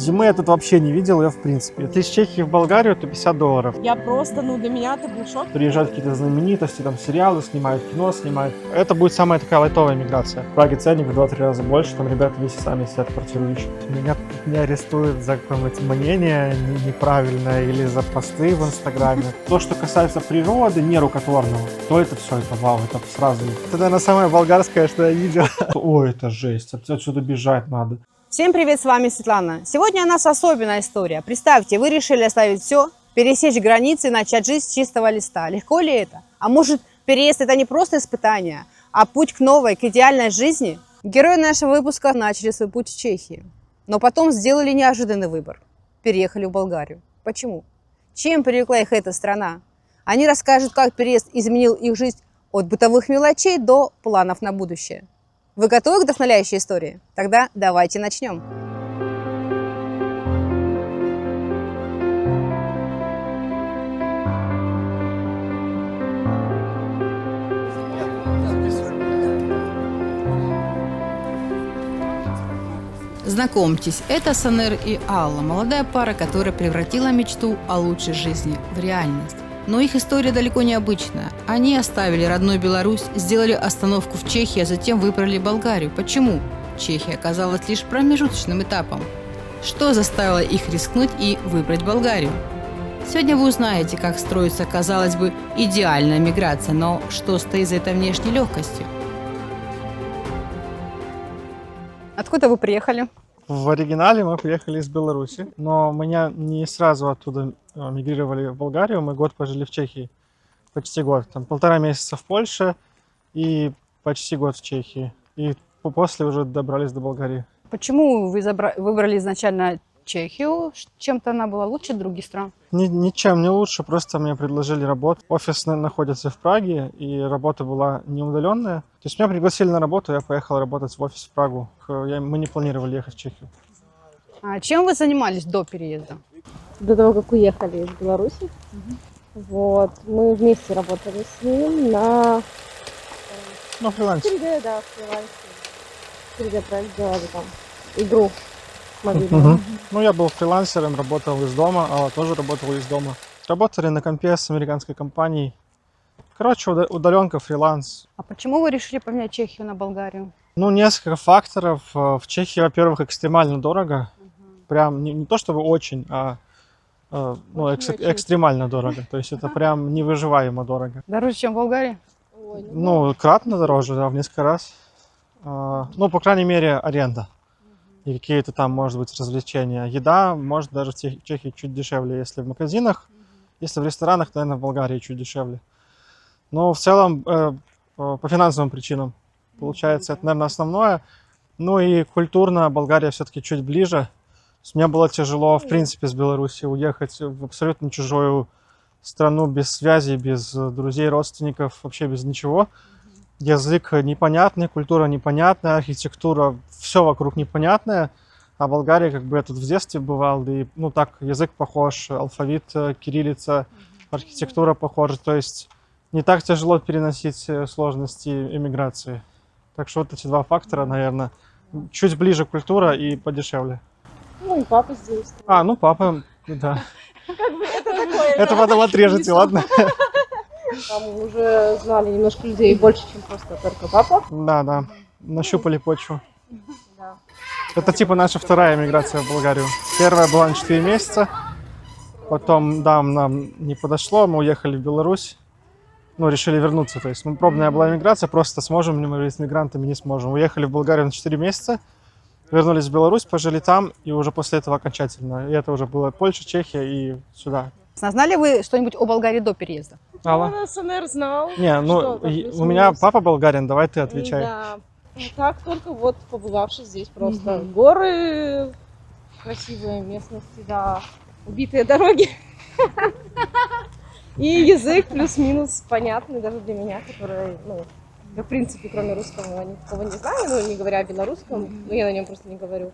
Зимы я тут вообще не видел ее в принципе. Если из Чехии в Болгарию, то $50. Я просто, для меня это был шок. Приезжают какие-то знаменитости, там сериалы снимают, кино снимают. Это будет самая такая лайтовая миграция. В Праге ценник в 2-3 раза больше, там ребята месяцами сидят, квартиру ищут. Меня не арестуют за какое-нибудь мнение неправильное или за посты в Инстаграме. То, что касается природы, нерукотворного, то это все, это вау, это сразу. Это, наверное, самое болгарское, что я видел. Ой, это жесть, отсюда бежать надо. Всем привет, с вами Светлана. Сегодня у нас особенная история. Представьте, вы решили оставить все, пересечь границы и начать жизнь с чистого листа. Легко ли это? А может, переезд это не просто испытание, а путь к новой, к идеальной жизни? Герои нашего выпуска начали свой путь в Чехии, но потом сделали неожиданный выбор. Переехали в Болгарию. Почему? Чем привлекла их эта страна? Они расскажут, как переезд изменил их жизнь от бытовых мелочей до планов на будущее. Вы готовы к вдохновляющей истории? Тогда давайте начнем. Знакомьтесь, это Санер и Алла, молодая пара, которая превратила мечту о лучшей жизни в реальность. Но их история далеко не обычная. Они оставили родную Беларусь, сделали остановку в Чехии, а затем выбрали Болгарию. Почему? Чехия оказалась лишь промежуточным этапом. Что заставило их рискнуть и выбрать Болгарию? Сегодня вы узнаете, как строится, казалось бы, идеальная миграция, но что стоит за этой внешней легкостью. Откуда вы приехали? В оригинале мы приехали из Беларуси, но меня не сразу оттуда мигрировали в Болгарию. Мы год пожили в Чехии, почти год. Там 1,5 месяца в Польше и почти год в Чехии. И после уже добрались до Болгарии. Почему вы выбрали изначально Чехию? Чем-то она была лучше других стран? Ничем не лучше, просто мне предложили работу. Офис находится в Праге, и работа была не удаленная. То есть меня пригласили на работу, я поехал работать в офис в Прагу. Мы не планировали ехать в Чехию. А чем вы занимались до переезда? До того, как уехали из Беларуси, мы вместе работали с ним на Фрилансе. 3D, да, фрилансе. 3D-проект делали там, игру мобильную. Я был фрилансером, работал из дома, Алла тоже работала из дома. Работали на компе с американской компанией. Короче, удаленка, фриланс. А почему вы решили поменять Чехию на Болгарию? Несколько факторов. В Чехии, во-первых, экстремально дорого. Прям не то чтобы очень, а экстремально дорого. То есть это прям невыживаемо дорого. Дороже, чем в Болгарии? Ой, Кратно дороже, да, в несколько раз. По крайней мере, аренда. И какие-то там, может быть, развлечения. Еда может даже в Чехии чуть дешевле, если в магазинах. Если в ресторанах, наверное, в Болгарии чуть дешевле. Но в целом по финансовым причинам. Получается, это, наверное, основное. И культурно Болгария все-таки чуть ближе. Мне было тяжело, в принципе, с Беларуси уехать в абсолютно чужую страну без связи, без друзей, родственников, вообще без ничего. Язык непонятный, культура непонятная, архитектура, все вокруг непонятное. А в Болгарии, я тут в детстве бывал, и так язык похож, алфавит, кириллица, архитектура похожа. То есть не так тяжело переносить сложности эмиграции. Так что вот эти два фактора, наверное. Чуть ближе культура и подешевле. и папа здесь. Папа, да. Это такое. Это потом отрежете, ладно? Там уже знали немножко людей больше, чем просто только папа. Да, нащупали почву. Да. Это типа наша вторая эмиграция в Болгарию. Первая была на 4 месяца. Потом, нам не подошло, мы уехали в Беларусь. Решили вернуться. То есть, пробная была эмиграция, просто сможем ли мы жить с мигрантами, не сможем. Уехали в Болгарию на 4 месяца, вернулись в Беларусь, пожили там, и уже после этого окончательно. И это уже было Польша, Чехия и сюда. Знали вы что-нибудь о Болгарии до переезда? Алла? СНР знал. У меня папа болгарин, давай ты отвечай. Да. Так только побывавший здесь просто. Горы, красивые местности, да. Убитые дороги. И язык плюс-минус понятный даже для меня, который, в принципе, кроме русского, никого не знаю, не говоря о белорусском, я на нем просто не говорю.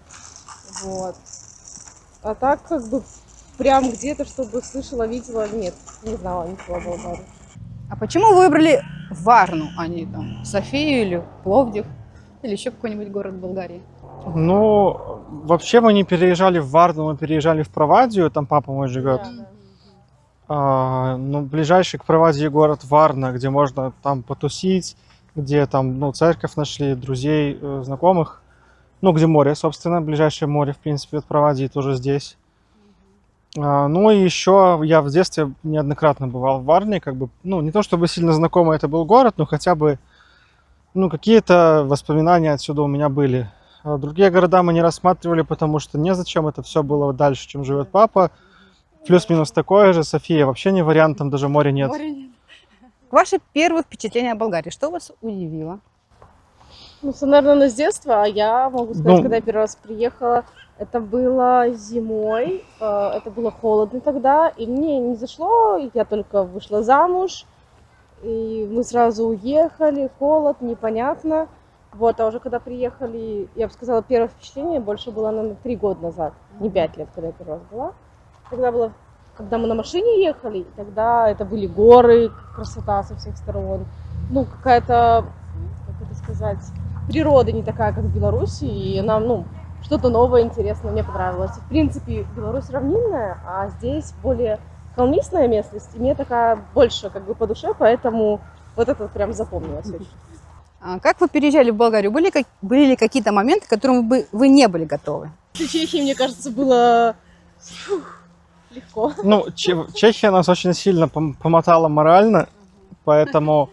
А так, прям где-то, чтобы слышала, видела, нет, не знала ничего о Болгарии. А почему вы выбрали Варну, а не Софию или Пловдив, или еще какой-нибудь город в Болгарии? Ну, вообще мы не переезжали в Варну, мы переезжали в Провадию, там папа мой живет. Да, да. Ну, ближайший к Провадии город Варна, где можно там потусить, где там, ну, церковь нашли, друзей, знакомых. Ну, где море, собственно, ближайшее море, в принципе, от Провадии тоже здесь. Ну и еще я в детстве неоднократно бывал в Варне, как бы, ну, не то чтобы сильно знакомый это был город, но хотя бы, ну, какие-то воспоминания отсюда у меня были. Другие города мы не рассматривали, потому что незачем, это все было дальше, чем живет папа. Плюс-минус такое же, София вообще не вариант, там даже моря нет. Ваши первые впечатления о Болгарии. Что вас удивило? Ну, все, наверное, с детства, а я могу сказать, Ну, когда я первый раз приехала, это было зимой, это было холодно тогда, и мне не зашло, я только вышла замуж, и мы сразу уехали, холод, непонятно. Вот, а уже когда приехали, я бы сказала, первое впечатление больше было, наверное, 3 года назад, не 5 лет, когда я первый раз была. Тогда было, когда мы на машине ехали, тогда это были горы, красота со всех сторон, ну, какая-то, как это сказать, природа не такая, как в Беларуси, и нам, ну, что-то новое, интересное, мне понравилось. В принципе, Беларусь равнинная, а здесь более холмистая местность, и мне такая больше как бы по душе, поэтому вот это прям запомнилось очень. Как вы переезжали в Болгарию? Были ли какие-то моменты, к которым вы не были готовы? В Чехии, мне кажется, было легко. ну, Чехия нас очень сильно помотала морально, поэтому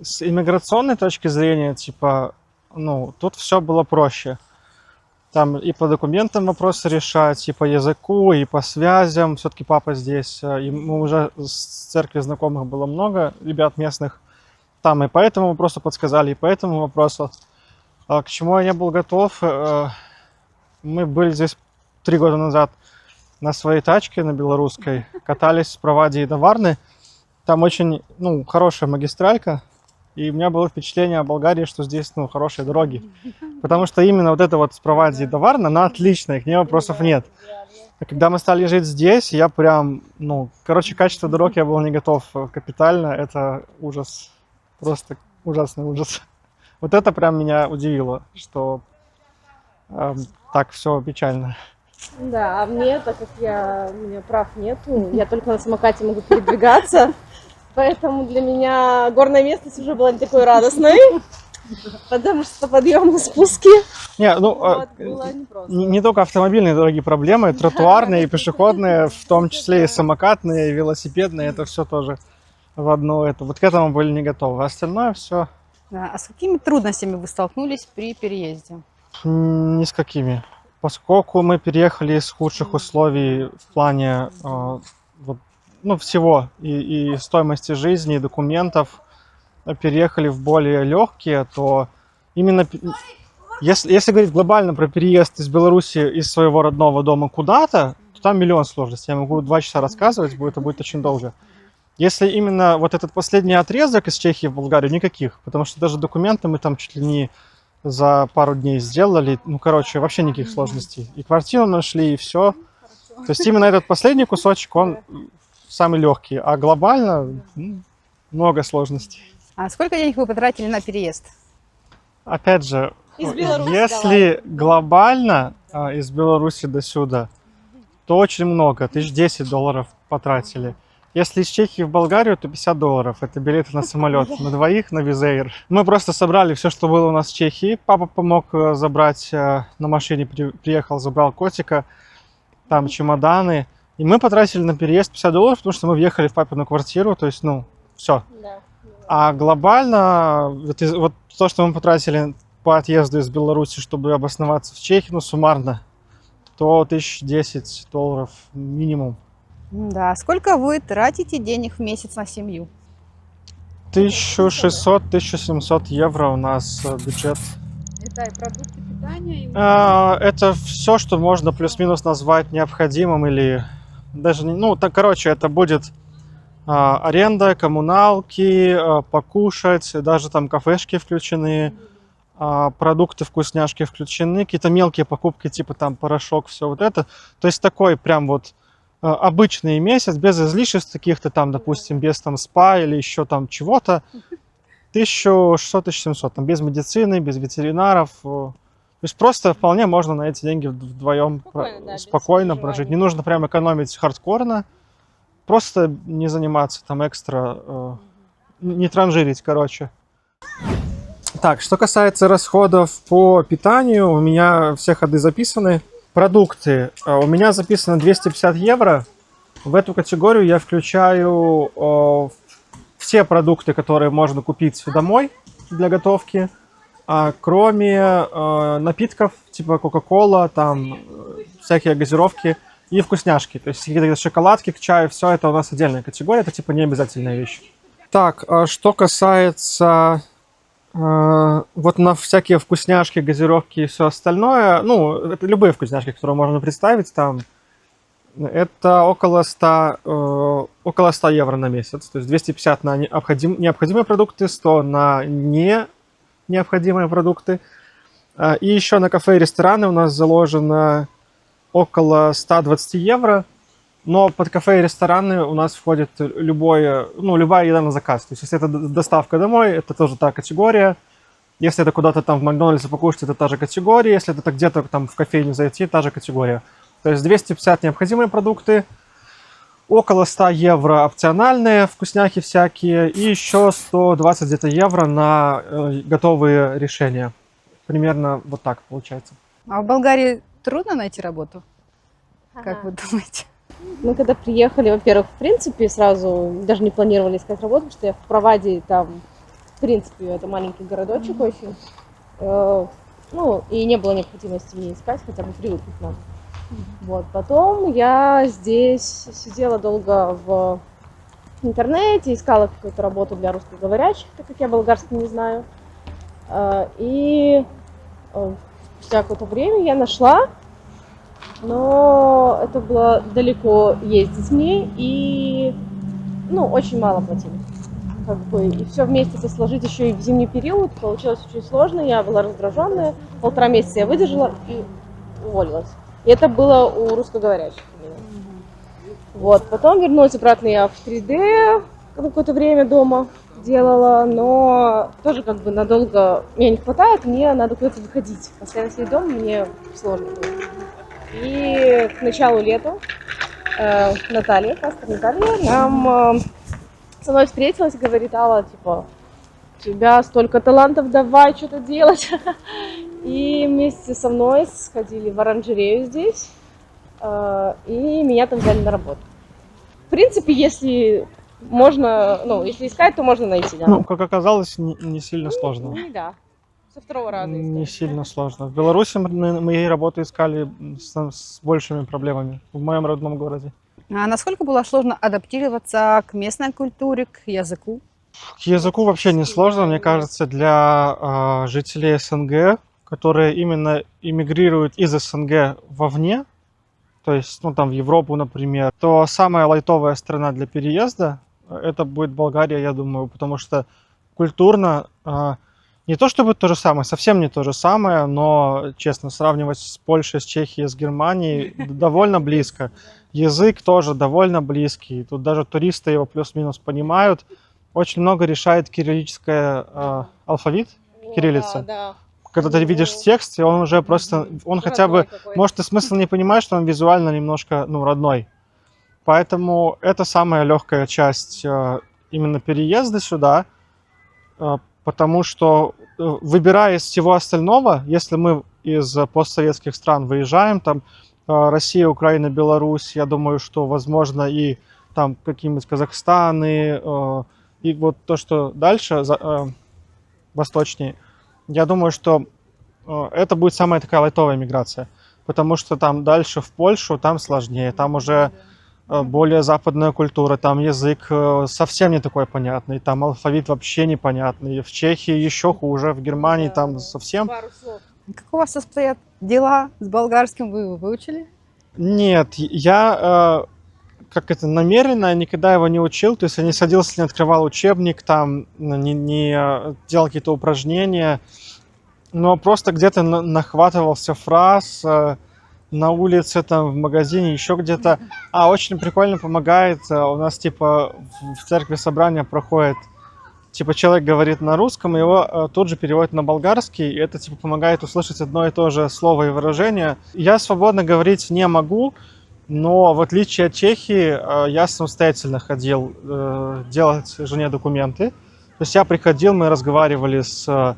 с иммиграционной точки зрения, типа, ну, тут все было проще. Там и по документам вопросы решать, и по языку, и по связям. Все-таки папа здесь, и мы уже с церкви знакомых было много ребят местных там, и поэтому мы просто подсказали, и по этому вопросу. К чему я не был готов, мы были здесь 3 года назад на своей тачке, на белорусской, катались с Провадии до Варны. Там очень, ну, хорошая магистралька, и у меня было впечатление о Болгарии, что здесь, ну, хорошие дороги. Потому что именно вот это вот с Провадии до Варны, она отличная, к ней вопросов нет. А когда мы стали жить здесь, я прям, ну, короче, качество дорог я был не готов капитально, это ужас, просто ужасный ужас. Вот это прям меня удивило, что так все печально. Да, а мне, так как у меня прав нету, я только на самокате могу передвигаться, поэтому для меня горная местность уже была не такой радостной, потому что подъемы, спуски, Не, ну, вот, было непросто. не только автомобильные дороги проблемы, тротуарные и пешеходные, в том числе и самокатные, и велосипедные, это все тоже в одно это. Вот к этому были не готовы. Остальное все А с какими трудностями вы столкнулись при переезде? ни с какими. Поскольку мы переехали из худших условий в плане вот, ну, всего, и стоимости жизни, и документов, переехали в более легкие, то именно если говорить глобально про переезд из Беларуси, из своего родного дома куда-то, то там миллион сложностей. Я могу 2 часа рассказывать, это будет очень долго. Если именно вот этот последний отрезок из Чехии в Болгарию, никаких, потому что даже документы мы там чуть ли не за пару дней сделали, ну, короче, вообще никаких сложностей. И квартиру нашли, и все. То есть именно этот последний кусочек, он самый легкий, а глобально много сложностей. А сколько денег вы потратили на переезд? Опять же, Из Беларуси если глобально из Беларуси до сюда, то очень много, $10 потратили. Если из Чехии в Болгарию, то $50. Это билеты на самолет на двоих, на Визэйр. Мы просто собрали все, что было у нас в Чехии. Папа помог забрать на машине, приехал, забрал котика, там чемоданы. И мы потратили на переезд $50, потому что мы въехали в папину квартиру, то есть, ну, все. Да. А глобально, вот то, что мы потратили по отъезду из Беларуси, чтобы обосноваться в Чехии, ну, суммарно, то $10 минимум. Да. Сколько вы тратите денег в месяц на семью? 1600-1700 евро у нас бюджет. Это и продукты питания, и... Это все, что можно плюс-минус назвать необходимым или даже не... Ну, так, короче, это будет аренда, коммуналки, покушать, даже там кафешки включены, продукты, вкусняшки включены, какие-то мелкие покупки, типа там порошок, все вот это. То есть такой прям вот обычный месяц, без излишеств каких-то там, допустим, без там спа или еще там чего-то. 1600-1700, там без медицины, без ветеринаров. То есть просто вполне можно на эти деньги вдвоем Спокойно, да, без спокойно переживаний. прожить. Не нужно прям экономить хардкорно, просто не заниматься там экстра, не транжирить, короче. Так, что касается расходов по питанию, у меня все ходы записаны. Продукты. У меня записано 250 евро. В эту категорию я включаю все продукты, которые можно купить домой для готовки, кроме напитков типа Кока-Кола, там всякие газировки и вкусняшки. То есть какие-то шоколадки к чаю, все это у нас отдельная категория, это типа необязательная вещь. Так, что касается вот на всякие вкусняшки, газировки и все остальное, ну, это любые вкусняшки, которые можно представить, там, это около 100 евро на месяц. То есть 250 на необходимые продукты, 100 на не необходимые продукты. И еще на кафе и рестораны у нас заложено около 120 евро. Но под кафе и рестораны у нас входит любая еда на заказ. То есть если это доставка домой, это тоже та категория. Если это куда-то там в Макдональдсе покушать, это та же категория. Если это где-то там в кофейню зайти, та же категория. То есть 250 необходимые продукты, около 100 евро опциональные вкусняхи всякие, и еще 120 где-то евро на готовые решения. Примерно вот так получается. А в Болгарии трудно найти работу? Как Ага. вы думаете? Мы когда приехали, во-первых, в принципе, сразу даже не планировали искать работу, потому что я в Проваде, там, в принципе, это маленький городочек очень. Ну, и не было необходимости мне искать, хотя бы привыкнуть надо. Вот, потом я здесь сидела долго в интернете, искала какую-то работу для русскоговорящих, так как я болгарский не знаю. И спустя какое-то время я нашла, но это было далеко ездить мне, и, ну, очень мало платили. Как бы, и все вместе сложить еще и в зимний период получилось очень сложно, я была раздраженная, 1,5 месяца я выдержала и уволилась. И это было у русскоговорящих именно. Вот, потом вернулась обратно я в 3D какое-то время дома делала, но тоже как бы надолго меня не хватает, мне надо куда-то выходить. Постоянно сидеть дома мне сложно было. И к началу лета Наталья, пастор Наталья, нам со мной встретилась и говорит: Алла, типа, у тебя столько талантов, давай что-то делать. И вместе со мной сходили в оранжерею здесь, и меня там взяли на работу. В принципе, если можно, ну, если искать, то можно найти, да. Ну, как оказалось, не сильно сложно. Ну, да. Со второго раза Не искать. сильно сложно. В Беларуси мы работу искали с большими проблемами в моем родном городе. А насколько было сложно адаптироваться к местной культуре, к языку? К языку вообще не сложно, мне кажется, для жителей СНГ, которые именно иммигрируют из СНГ вовне, то есть, ну, там, в Европу, например, то самая лайтовая страна для переезда это будет Болгария, я думаю, потому что культурно не то чтобы то же самое, совсем не то же самое, но, честно, сравнивать с Польшей, с Чехией, с Германией довольно близко. Язык тоже довольно близкий, тут даже туристы его плюс-минус понимают. Очень много решает кириллический алфавит, кириллица. Да. Когда ты видишь текст, и он уже просто, он хотя бы, может, ты смысл не понимаешь, что он визуально немножко, ну, родной. Поэтому это самая легкая часть именно переезда сюда, потому что, выбирая из всего остального, если мы из постсоветских стран выезжаем, там Россия, Украина, Беларусь, я думаю, что, возможно, и там какие-нибудь Казахстаны, и вот то, что дальше, восточнее, я думаю, что это будет самая такая лайтовая миграция, потому что там дальше в Польшу, там сложнее, там уже более западная культура, там язык совсем не такой понятный, там алфавит вообще непонятный, в Чехии еще хуже, в Германии там совсем... Пару слов. Как у вас обстоят дела с болгарским? Вы выучили? Нет, я намеренно никогда его не учил, то есть я не садился, не открывал учебник, там не делал какие-то упражнения, но просто где-то нахватывался фраз на улице, там, в магазине, еще где-то. Очень прикольно помогает. У нас, типа, в церкви собрания проходит типа человек говорит на русском, его тут же переводят на болгарский, и это типа помогает услышать одно и то же слово и выражение. Я свободно говорить не могу, но в отличие от Чехии, я самостоятельно ходил делать жене документы. То есть я приходил, мы разговаривали с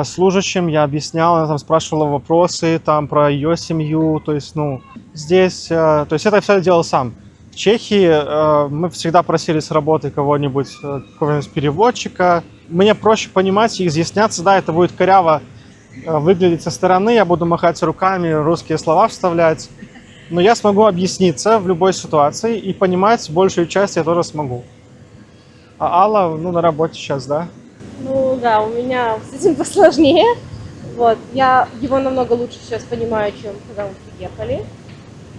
служащим, я объяснял, она там спрашивала вопросы там про ее семью, то есть, ну, здесь, то есть это все я делал сам. В Чехии мы всегда просили с работы кого-нибудь, какого-нибудь переводчика. Мне проще понимать и изъясняться, да, это будет коряво выглядеть со стороны, я буду махать руками, русские слова вставлять, но я смогу объясниться в любой ситуации и понимать большую часть я тоже смогу. А Алла, ну, на работе сейчас, да? Ну да, у меня с этим посложнее. Вот, я его намного лучше сейчас понимаю, чем когда мы приехали.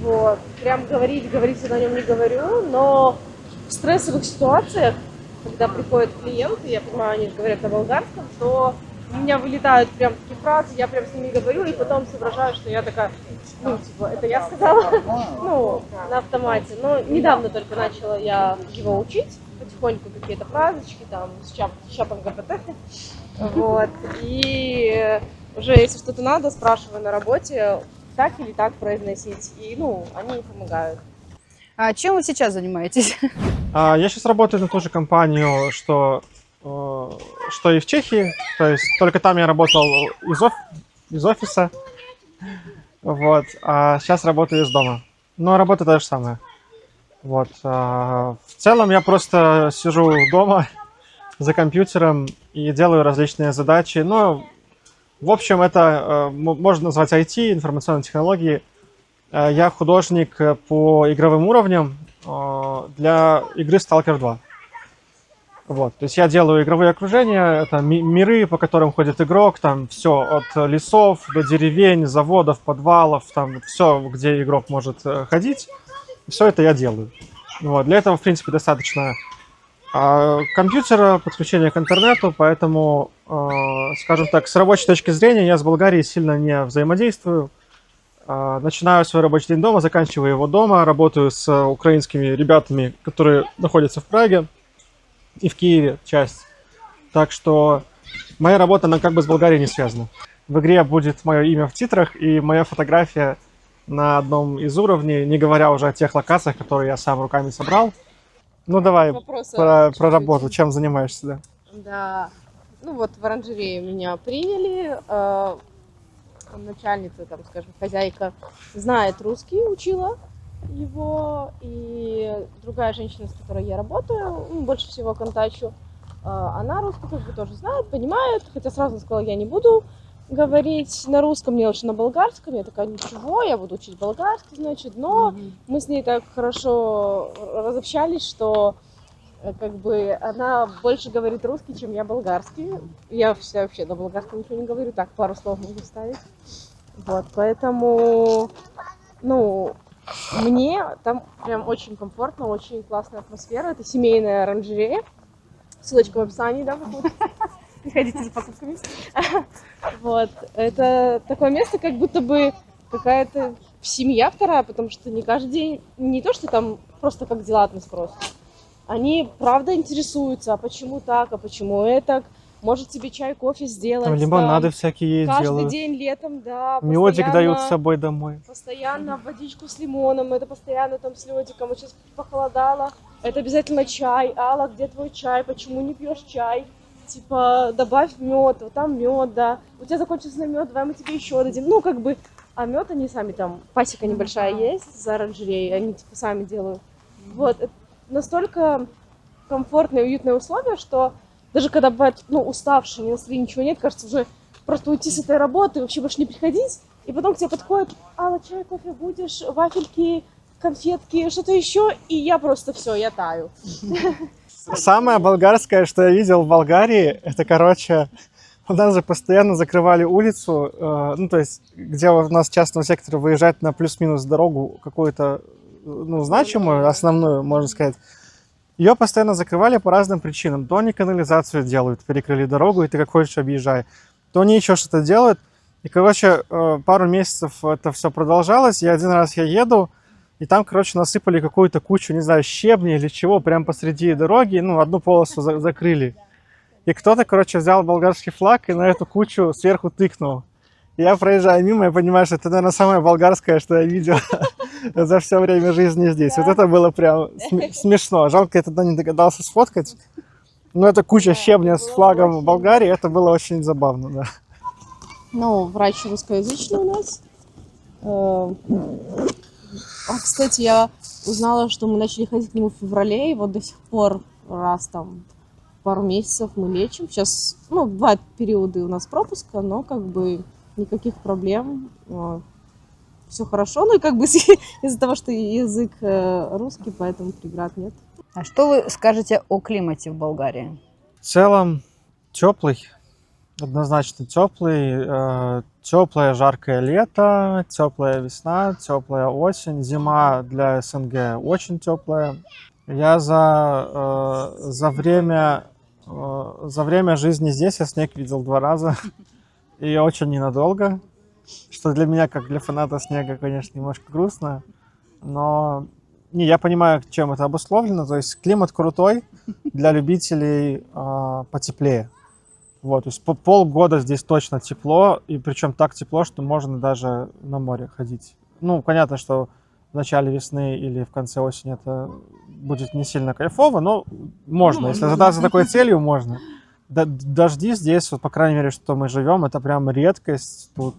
Вот, прям говорить я на нем не говорю, но в стрессовых ситуациях, когда приходят клиенты, я понимаю, они говорят на болгарском, то у меня вылетают прям такие фразы, я прям с ними говорю, и потом соображаю, что я такая, ну, типа, это я сказала, ну, на автомате. Но недавно только начала я его учить, потихоньку какие-то фразочки, там, с чатом ГПТ, вот, и уже, если что-то надо, спрашиваю на работе, так или так произносить, и, ну, они помогают. А чем вы сейчас занимаетесь? Я сейчас работаю на ту же компанию, что и в Чехии, то есть только там я работал из офиса, вот, а сейчас работаю из дома. Но работа та же самая. Вот. В целом я просто сижу дома за компьютером и делаю различные задачи. Ну, в общем, это можно назвать IT, информационные технологии. Я художник по игровым уровням для игры Stalker 2. Вот. То есть я делаю игровые окружения, это миры, по которым ходит игрок, там все от лесов до деревень, заводов, подвалов, там все, где игрок может ходить. Все это я делаю. Вот. Для этого, в принципе, достаточно компьютера, подключения к интернету, поэтому, скажем так, с рабочей точки зрения я с Болгарией сильно не взаимодействую. Начинаю свой рабочий день дома, заканчиваю его дома, работаю с украинскими ребятами, которые находятся в Праге и в Киеве часть. Так что моя работа, она как бы с Болгарией не связана. В игре будет мое имя в титрах и моя фотография на одном из уровней, не говоря уже о тех локациях, которые я сам руками собрал. Ну давай про работу, чем занимаешься, да? Да, ну вот в оранжерее меня приняли, начальница, там, скажем, хозяйка знает русский, учила его, и другая женщина, с которой я работаю, больше всего контачу, она русский как бы тоже знает, понимает, хотя сразу сказала, я не буду говорить на русском, мне лучше на болгарском. Я такая, ничего, я буду учить болгарский, значит, но мы с ней так хорошо разобщались, что как бы она больше говорит русский, чем я болгарский. Я вообще на болгарском ничего не говорю, так, пару слов могу ставить. Вот, поэтому, ну, мне там прям очень комфортно, очень классная атмосфера. Это семейная оранжерея. Ссылочка в описании, да, вот. Приходите за покупками. Вот. Это такое место, как будто бы какая-то семья вторая, потому что не каждый день, не то, что там просто как дела от нас просят. Они правда интересуются, а почему так, а почему это, может тебе чай, кофе сделать. Там лимонады всякие каждый делают. день летом, да. Медик дают с собой домой. Постоянно водичку с лимоном, это постоянно там с лёдиком. Вот сейчас похолодало, это обязательно чай. Алла, где твой чай? Почему не пьешь чай? Типа, добавь мед, вот там мед, да. У тебя закончился мед, давай мы тебе еще дадим. Ну, как бы, а мед они сами там, пасека небольшая есть за оранжереей, они типа сами делают. Вот, это настолько комфортные, уютные условия, что даже когда бывает, ну, уставший, не настроения, ничего нет, кажется, уже просто уйти с этой работы, вообще больше не приходить. И потом к тебе подходят, Алла, чай, кофе будешь, вафельки, конфетки, что-то еще, и я просто все, я таю. Самое болгарское, что я видел в Болгарии, это, короче, у нас же постоянно закрывали улицу, ну, то есть, где у нас в частном секторе выезжать на плюс-минус дорогу какую-то, ну, значимую, основную, можно сказать. Ее постоянно закрывали по разным причинам. То они канализацию делают, перекрыли дорогу, и ты как хочешь объезжай. То они еще что-то делают. И, короче, пару месяцев это все продолжалось. И один раз я еду, и там, короче, насыпали какую-то кучу, не знаю, щебня или чего, прямо посреди дороги. Ну, одну полосу закрыли. И кто-то, короче, взял болгарский флаг и на эту кучу сверху тыкнул. Я проезжаю мимо, я понимаю, что это, наверное, самое болгарское, что я видел за все время жизни здесь. Вот это было прям смешно. Жалко, я тогда не догадался сфоткать. Но эта куча щебня с флагом Болгарии, это было очень забавно, да. Ну, врач русскоязычный у нас. Кстати, я узнала, что мы начали ходить к нему в феврале, и вот до сих пор раз там пару месяцев мы лечим. Сейчас, ну, бывают периоды у нас пропуска, но как бы никаких проблем. Все хорошо. Ну и как бы из-за того, что язык русский, поэтому преград нет. А что вы скажете о климате в Болгарии? В целом теплый, однозначно теплый. Теплое жаркое лето, теплая весна, теплая осень, зима для СНГ очень теплая. Я за время жизни здесь я снег видел 2 раза, и очень ненадолго, что для меня, как для фаната снега, конечно, немножко грустно, но не, я понимаю, чем это обусловлено. То есть климат крутой для любителей потеплее. Вот, то есть полгода здесь точно тепло, и причем так тепло, что можно даже на море ходить. Ну, понятно, что в начале весны или в конце осени это будет не сильно кайфово, но можно. Если задаться такой целью, можно. Дожди здесь, вот, по крайней мере, что мы живем, это прям редкость. Тут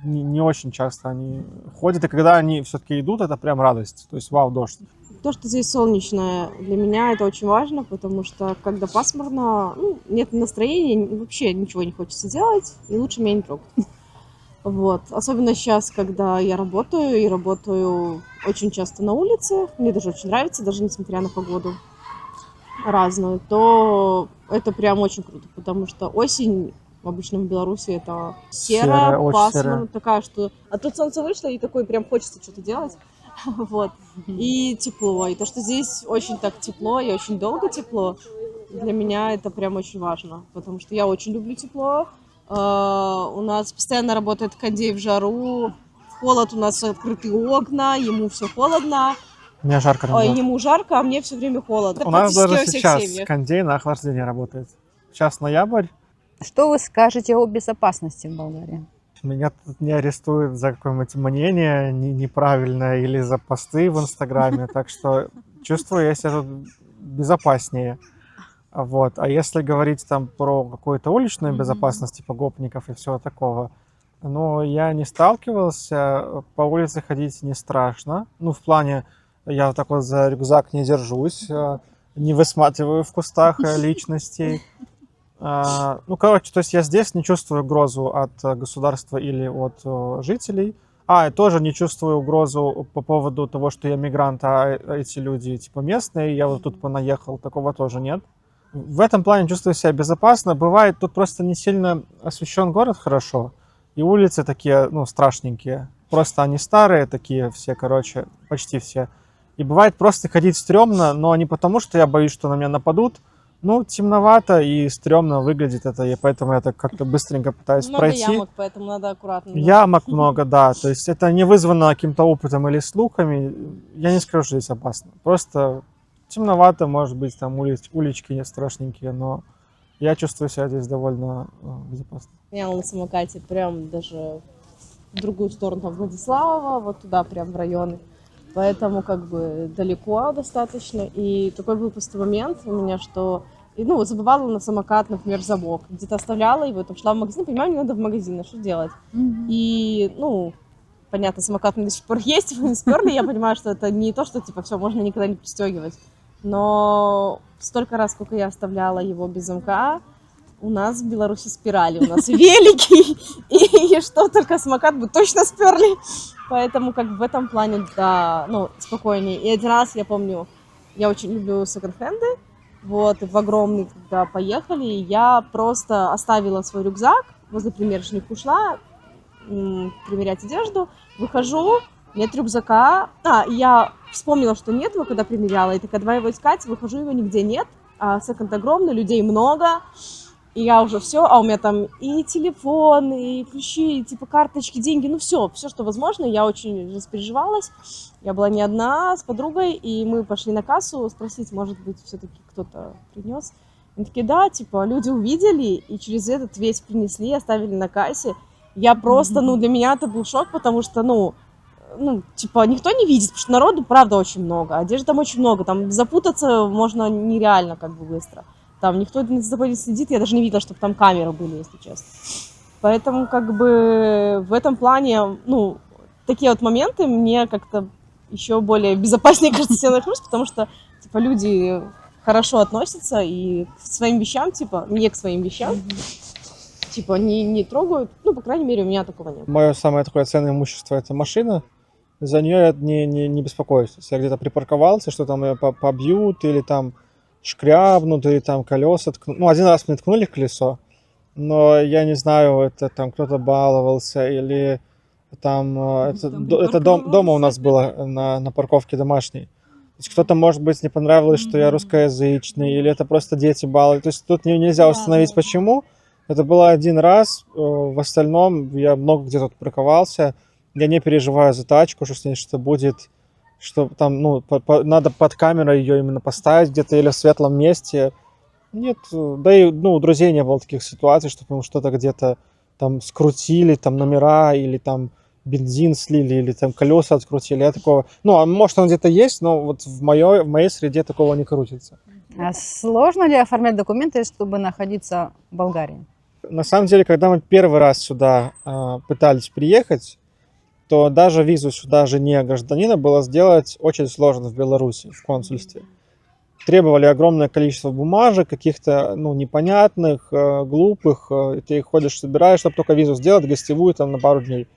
не очень часто они ходят, и когда они все-таки идут, это прям радость. То есть, вау, дождь. То, что здесь солнечное, для меня это очень важно, потому что когда пасмурно, ну, нет настроения, вообще ничего не хочется делать, и лучше меня не трогать. Вот. Особенно сейчас, когда я работаю, и работаю очень часто на улице, мне даже очень нравится, даже несмотря на погоду разную, то это прям очень круто, потому что осень обычно в Беларуси это серая, очень пасмурно, серая. такая, что... А тут солнце вышло, и такой прям хочется что-то делать. Вот. И тепло. И то, что здесь очень так тепло и очень долго тепло, для меня это прям очень важно, потому что я очень люблю тепло. У нас постоянно работает кондей в жару, в холод у нас открытые окна, ему все холодно. Мне жарко там было. Ему жарко, а мне все время холодно. Это У нас практически даже во всех сейчас семьях. кондей на охлаждение работает. Сейчас ноябрь, Что вы скажете о безопасности в Болгарии? меня тут не арестуют за какое-нибудь мнение неправильное или за посты в Инстаграме, так что чувствую я себя тут безопаснее. Вот. А если говорить там про какую-то уличную безопасность, типа гопников и всего такого, ну, я не сталкивался, по улице ходить не страшно. Ну, в плане, я вот так вот за рюкзак не держусь, не высматриваю в кустах личностей. Ну, короче, то есть я здесь не чувствую угрозу от государства или от жителей. Я тоже не чувствую угрозу по поводу того, что я мигрант, а эти люди типа местные, я вот тут понаехал, такого тоже нет. В этом плане чувствую себя безопасно. Бывает, тут просто не сильно освещен город хорошо, и улицы такие, ну, страшненькие. Просто они старые такие все, короче, почти все. И бывает просто ходить стрёмно, но не потому, что я боюсь, что на меня нападут. Ну, темновато и стрёмно выглядит это, и поэтому я так как-то быстренько пытаюсь Много пройти. ямок, поэтому надо аккуратно. Да. Ямок много, да. То есть это не вызвано каким-то опытом или слухами. Я не скажу, что здесь опасно. Просто темновато, может быть, там улички не страшненькие, но я чувствую себя здесь довольно безопасно. Я на самокате прям даже в другую сторону, там, Владислава, вот туда прям в районы. Поэтому как бы далеко достаточно. И такой был просто момент у меня, что ну, вот забывала на самокат, например, замок. Где-то оставляла его, там шла в магазин, понимаю, мне надо в магазин, а что делать? И, ну, понятно, самокат у меня до сих пор есть, его не сперли, я понимаю, что это не то, что, типа, все, можно никогда не пристегивать. Но столько раз, сколько я оставляла его без замка, у нас в Беларуси спирали, у нас велики, и что только самокат бы точно сперли. Поэтому как бы в этом плане, да, ну, спокойнее. И один раз, я помню, я очень люблю секонд-хенды, вот, и в огромный, когда поехали, я просто оставила свой рюкзак, возле примерочных ушла примерять одежду, выхожу, нет рюкзака. Я вспомнила, что нет его, когда примеряла, и такая, давай его искать, выхожу, его нигде нет, а секонд огромный, людей много, и я уже все, у меня там и телефон, и ключи, и типа карточки, деньги, ну все, что возможно. Я очень распереживалась. Я была не одна, с подругой, и мы пошли на кассу спросить, может быть, все-таки кто-то принес. Они такие, да, типа, люди увидели и через этот весь принесли, оставили на кассе. Я просто, ну, для меня это был шок, потому что, ну, типа, никто не видит, потому что народу, правда, очень много, одежды там очень много, там запутаться можно нереально как бы быстро. Там никто за тобой не следит, я даже не видела, чтобы там камеры были, если честно. Поэтому, как бы, в этом плане, ну, такие вот моменты мне как-то еще более безопаснее, кажется, я нахожусь, потому что, типа, люди хорошо относятся и к своим вещам, типа, не к своим вещам, типа, не трогают. Ну, по крайней мере, у меня такого нет. Мое самое такое ценное имущество — это машина. За нее я не беспокоюсь. Если я где-то припарковался, что там ее побьют, или там шкрябнут, или там колеса ткнут. Ну, один раз мне ткнули в колесо, но я не знаю, это там кто-то баловался, или там, это дома у нас было на парковке домашней. То есть кто-то, может быть, не понравилось, что я русскоязычный, или это просто дети балуют. То есть тут нельзя установить почему. Это было один раз, в остальном я много где тут парковался. Я не переживаю за тачку, что с ней что будет, что там, ну, надо под камерой ее именно поставить где-то или в светлом месте. Нет, да и, ну, у друзей не было таких ситуаций, что что-то где-то там скрутили, там номера, или там бензин слили, или там колеса открутили. Я такого, ну, а может, он где-то есть, но вот в моей среде такого не крутится. А сложно ли оформлять документы, чтобы находиться в Болгарии? На самом деле, когда мы первый раз сюда пытались приехать, то даже визу сюда жене гражданина было сделать очень сложно в Беларуси, в консульстве. Требовали огромное количество бумажек, каких-то, ну, непонятных, глупых. Ты их ходишь, собираешь, чтобы только визу сделать, гостевую там на пару дней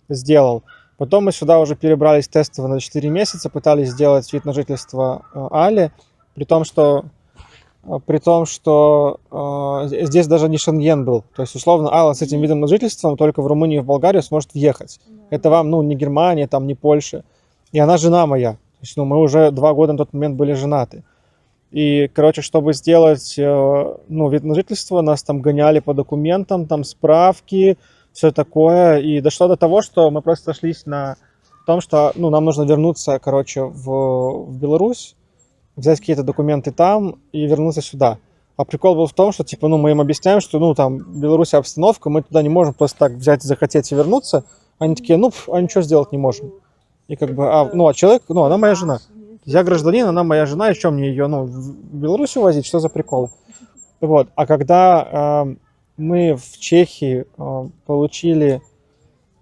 сделал. Потом мы сюда уже перебрались тестово на 4 месяца, пытались сделать вид на жительство Али, при том, что здесь даже не Шенген был. То есть, условно, Алла с этим видом на жительство только в Румынию и в Болгарию сможет въехать. Это вам, ну, не Германия, там, не Польша. И она жена моя. То есть, ну, мы уже 2 года на тот момент были женаты. И, короче, чтобы сделать, ну, вид на жительство, нас там гоняли по документам, там справки, все такое. И дошло до того, что мы просто сошлись на том, что, ну, нам нужно вернуться, короче, в Беларусь, взять какие-то документы там и вернуться сюда. А прикол был в том, что, типа, ну, мы им объясняем, что, ну, там, в Беларуси обстановка, мы туда не можем просто так взять, захотеть и вернуться. Они такие, ну, а ничего сделать не можем. И как бы, а человек, ну, она моя жена. Я гражданин, она моя жена, и что мне ее, ну, в Беларусь увозить, что за прикол? Вот, а когда мы в Чехии получили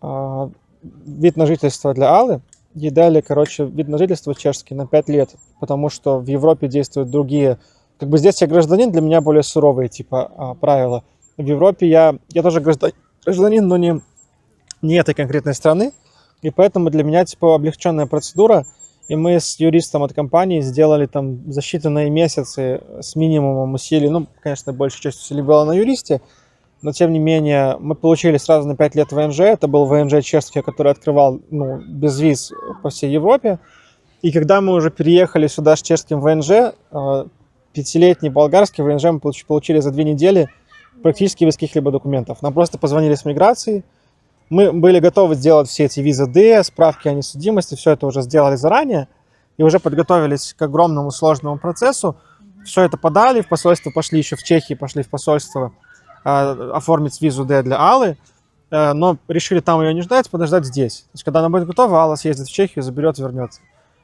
вид на жительство для Аллы, ей дали, короче, вид на жительство чешский на 5 лет, потому что в Европе действуют другие, как бы здесь я гражданин, для меня более суровые, типа, правила. В Европе я тоже гражданин, но не этой конкретной страны, и поэтому для меня, типа, облегченная процедура, и мы с юристом от компании сделали там за считанные месяцы с минимумом усилий, ну, конечно, большая часть усилий была на юристе, но тем не менее мы получили сразу на 5 лет ВНЖ, это был ВНЖ чешский, который открывал, ну, без виз по всей Европе, и когда мы уже переехали сюда с чешским ВНЖ, 5-летний болгарский ВНЖ мы получили за 2 недели практически без каких-либо документов. Нам просто позвонили с миграции, мы были готовы сделать все эти визы Д, справки о несудимости, все это уже сделали заранее, и уже подготовились к огромному сложному процессу. Все это подали, в посольство пошли, еще в Чехии пошли в посольство оформить визу Д для Аллы, но решили там ее не ждать, подождать здесь. То есть, когда она будет готова, Алла съездит в Чехию, заберет, вернется.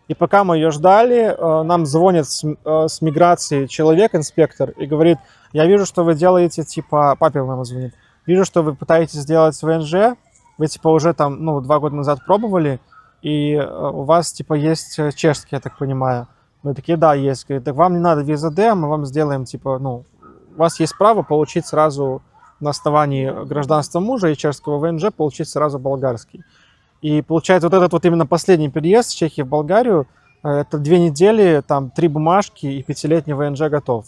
И пока мы ее ждали, нам звонит с миграции человек, инспектор, и говорит, я вижу, что вы делаете, типа, папе моему звонит, вижу, что вы пытаетесь сделать ВНЖ, вы, типа, уже там, ну, 2 года назад пробовали, и у вас, типа, есть чешский, я так понимаю. Мы такие, да, есть. Говорит, так вам не надо виза Д, мы вам сделаем, типа, ну, у вас есть право получить сразу на основании гражданства мужа и чешского ВНЖ получить сразу болгарский. И получается, вот этот вот именно последний переезд с Чехии в Болгарию, это 2 недели, там 3 бумажки и 5-летний ВНЖ готов.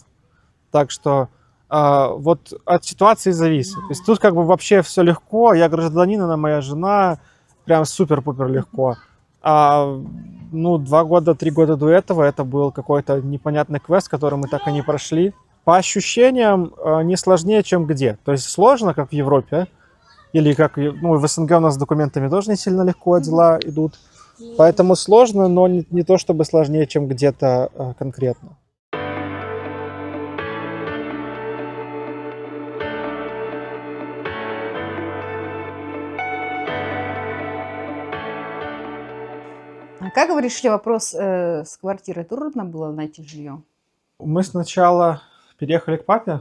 Так что вот от ситуации зависит. То есть тут как бы вообще все легко, я гражданин, она моя жена, прям супер-пупер легко. Ну, 2 года, 3 года до этого это был какой-то непонятный квест, который мы так и не прошли. По ощущениям не сложнее, чем где. То есть сложно, как в Европе, или как, ну, в СНГ у нас с документами тоже не сильно легко дела идут. Поэтому сложно, но не то чтобы сложнее, чем где-то конкретно. Как вы решили вопрос с квартирой? Трудно было найти жилье? Мы сначала переехали к папе.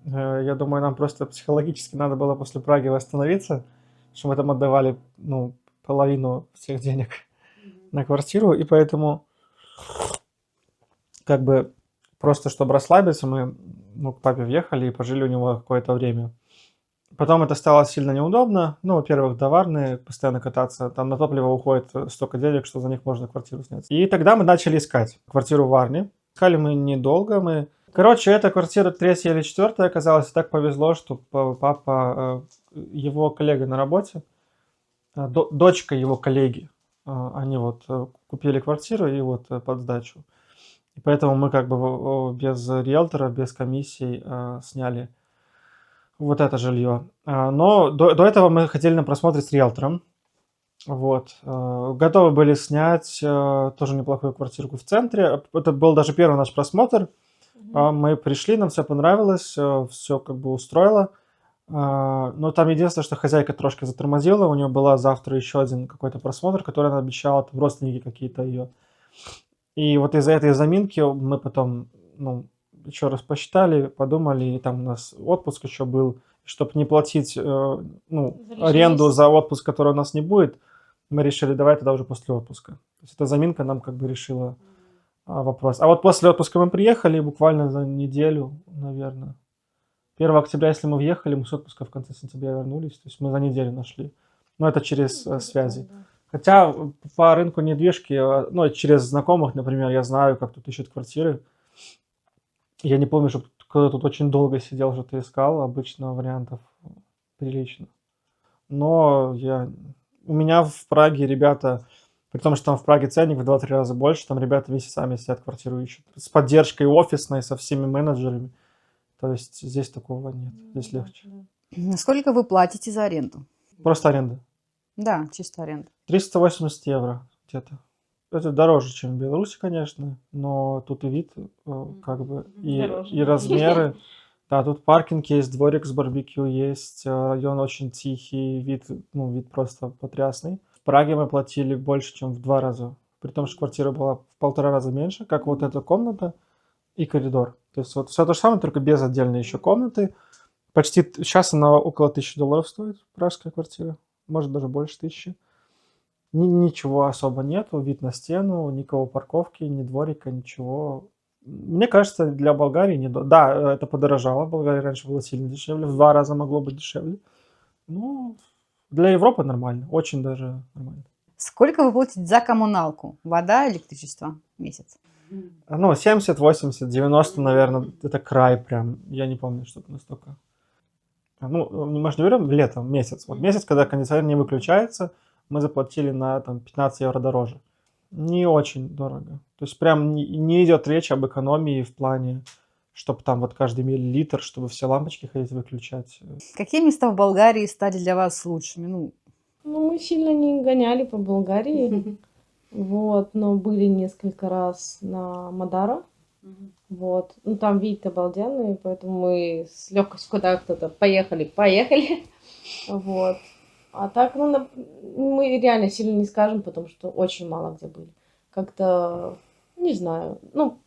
Я думаю, нам просто психологически надо было после Праги восстановиться, что мы там отдавали, ну, половину всех денег на квартиру, и поэтому как бы просто чтобы расслабиться, мы, ну, к папе въехали и пожили у него какое-то время. Потом это стало сильно неудобно. Ну, во-первых, товарные, постоянно кататься. Там на топливо уходит столько денег, что за них можно квартиру снять. И тогда мы начали искать квартиру в Варне. Искали мы недолго. Короче, эта квартира третья или четвертая оказалась. И так повезло, что папа, его коллега на работе, дочка его коллеги, они вот купили квартиру и вот под сдачу. И поэтому мы как бы без риэлтора, без комиссий сняли вот это жилье. Но до этого мы ходили на просмотр с риэлтором. Вот. Готовы были снять тоже неплохую квартирку в центре. Это был даже первый наш просмотр. Мы пришли, нам все понравилось, все как бы устроило. Но там единственное, что хозяйка трошки затормозила. У нее была завтра еще один какой-то просмотр, который она обещала, там родственники какие-то ее. И вот из-за этой заминки мы потом, ну, еще раз посчитали, подумали, и там у нас отпуск еще был, чтобы не платить, ну, аренду за отпуск, который у нас не будет, мы решили, давай тогда уже после отпуска. То есть эта заминка нам как бы решила вопрос. А вот после отпуска мы приехали буквально за неделю, наверное. 1 октября, если мы въехали, мы с отпуска в конце сентября вернулись, то есть мы за неделю нашли. Но это через связи. Хотя по рынку недвижки, ну, через знакомых, например, я знаю, как тут ищут квартиры. Я не помню, что кто-то тут очень долго сидел, что-то искал. Обычно вариантов прилично. Но у меня в Праге ребята, при том, что там в Праге ценник в 2-3 раза больше, там ребята месяцами сидят, квартиру ищут. С поддержкой офисной, со всеми менеджерами. То есть здесь такого нет, здесь легче. Сколько вы платите за аренду? Просто аренда. Да, чисто аренда. 380 евро где-то. Это дороже, чем в Беларуси, конечно, но тут и вид, как бы, и размеры. Да, тут паркинг есть, дворик с барбекю есть, район очень тихий, вид просто потрясный. В Праге мы платили больше, чем в 2 раза, при том, что квартира была в 1,5 раза меньше, как вот эта комната и коридор. То есть вот все то же самое, только без отдельной еще комнаты. Почти сейчас она около $1000 стоит, пражская квартира, может даже больше 1000. Ничего особо нету, вид на стену, никакого парковки, ни дворика, ничего. Мне кажется, для Болгарии Да, это подорожало. В Болгарии раньше было сильно дешевле, в 2 раза могло быть дешевле. Ну, для Европы нормально, очень даже нормально. Сколько вы платите за коммуналку? Вода, электричество в месяц? Ну, 70, 80, 90, наверное, это край прям. Я не помню, что-то настолько. Ну, мы же не берем летом, месяц. Вот месяц, когда кондиционер не выключается, мы заплатили на там 15 евро дороже. Не очень дорого. То есть прям не идет речь об экономии в плане, чтобы там вот каждый миллилитр, чтобы все лампочки ходить выключать. Какие места в Болгарии стали для вас лучшими? Ну, мы сильно не гоняли по Болгарии. Вот, но были несколько раз на Мадаро. Вот. Ну, там вид обалденный, поэтому мы с легкостью куда-то поехали. Вот. А так, ну, мы реально сильно не скажем, потому что очень мало где были. Как-то, не знаю, ну,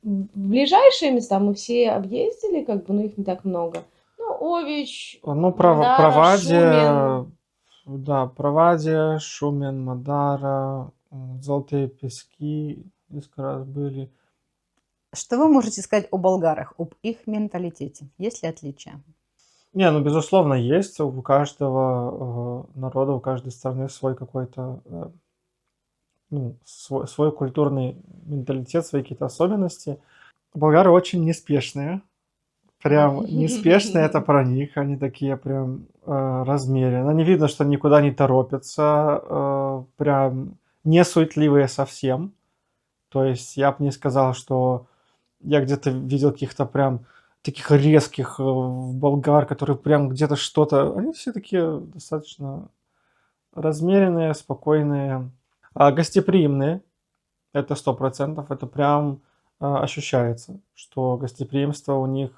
ближайшие места мы все объездили, как бы, но их не так много. Ну, Ович, Ну, Мадара, Провадия, Шумен. да, Провадия, Шумен, Мадара, Золотые пески несколько раз были. Что вы можете сказать о болгарах, об их менталитете? Есть ли отличия? Не, ну, безусловно, есть. У каждого народа, у каждой страны свой какой-то, ну, свой культурный менталитет, свои какие-то особенности. Болгары очень неспешные. Прям неспешные, это про них. Они такие прям размеренные. Не видно, что никуда не торопятся. Прям не суетливые совсем. То есть я бы не сказал, что я где-то видел каких-то прям таких резких болгар, которые прям где-то что-то... Они все такие достаточно размеренные, спокойные, гостеприимные. Это 100%. Это прям ощущается, что гостеприимство у них,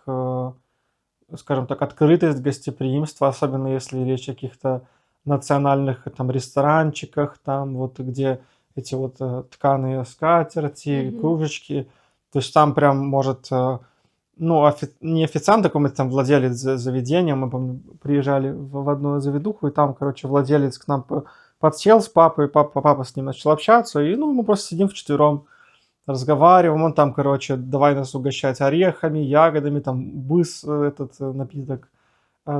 скажем так, открытость гостеприимства, особенно если речь о каких-то национальных там ресторанчиках, там вот где эти вот тканые скатерти, Мгм. кружечки. То есть там прям может, ну, не официант, а какой-нибудь там владелец заведения. Мы, помню, приезжали в одну заведуху, и там, короче, владелец к нам подсел с папой, папа с ним начал общаться, и, ну, мы просто сидим вчетвером, разговариваем, он там, короче, давай нас угощать орехами, ягодами, там, этот напиток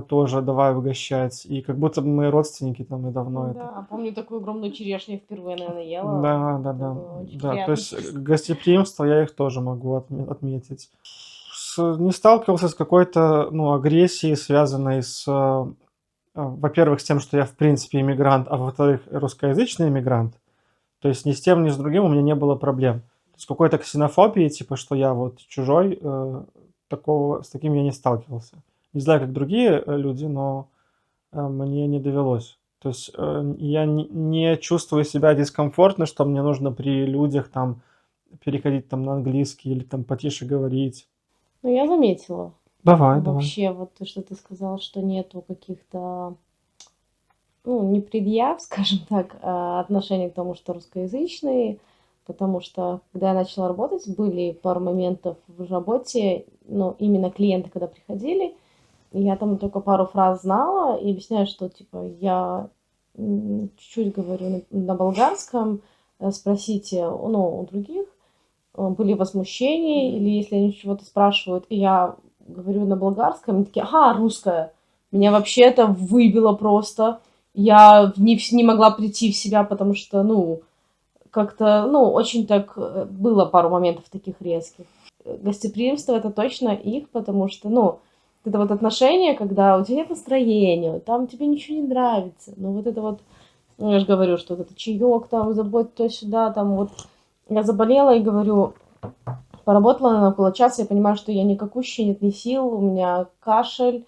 тоже давай угощать, и как будто бы мы родственники там и давно Ну это. да, помню такую огромную черешню я впервые, наверное, ела. Да, да, Это да, было очень да, то приятно. есть гостеприимство я их тоже могу отметить. Не сталкивался с какой-то, ну, агрессией, связанной с, во-первых, с тем, что я в принципе иммигрант, а во-вторых, русскоязычный иммигрант. То есть ни с тем, ни с другим у меня не было проблем. С какой-то ксенофобией, типа, что я вот чужой, с таким я не сталкивался. Не знаю, как другие люди, но мне не довелось. То есть я не чувствую себя дискомфортно, что мне нужно при людях там переходить там на английский или там потише говорить. Ну, я заметила. Давай, давай. Вообще, вот то, что ты сказал, что нету каких-то, ну, не предъяв, скажем так, отношений к тому, что русскоязычные, потому что, когда я начала работать, были пару моментов в работе, ну, именно клиенты, когда приходили, я там только пару фраз знала и объясняю, что, типа, я чуть-чуть говорю на болгарском, спросите, ну, у других, были возмущения, или если они чего-то спрашивают, и я говорю на болгарском, они такие, ага, русская. Меня вообще это выбило просто. Я не могла прийти в себя, потому что, ну, как-то, ну, очень так было пару моментов таких резких. Гостеприимство это точно их, потому что, ну, это вот отношения, когда у тебя нет настроения, там тебе ничего не нравится, ну, вот это вот, ну, я же говорю, что вот это чаек там, забудь то-сюда, там вот, я заболела и говорю, поработала она около часа, я понимаю, что я никакущая, нет ни сил, у меня кашель,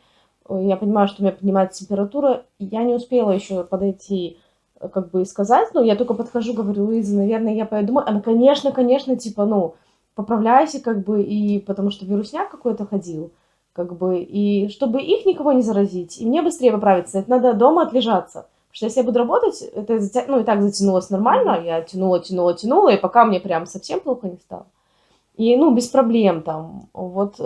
я понимаю, что у меня поднимается температура, и я не успела еще подойти, как бы и сказать, ну, я только подхожу, говорю, Луиза, наверное, я поеду домой. Она, конечно, конечно, типа, ну, поправляйся, как бы, и потому что вирусняк какой-то ходил, как бы, и чтобы их никого не заразить, и мне быстрее поправиться, это надо дома отлежаться. Потому что если я буду работать, это, ну, и так затянулось нормально, я тянула, и пока мне прям совсем плохо не стало. И, ну, без проблем там. Вот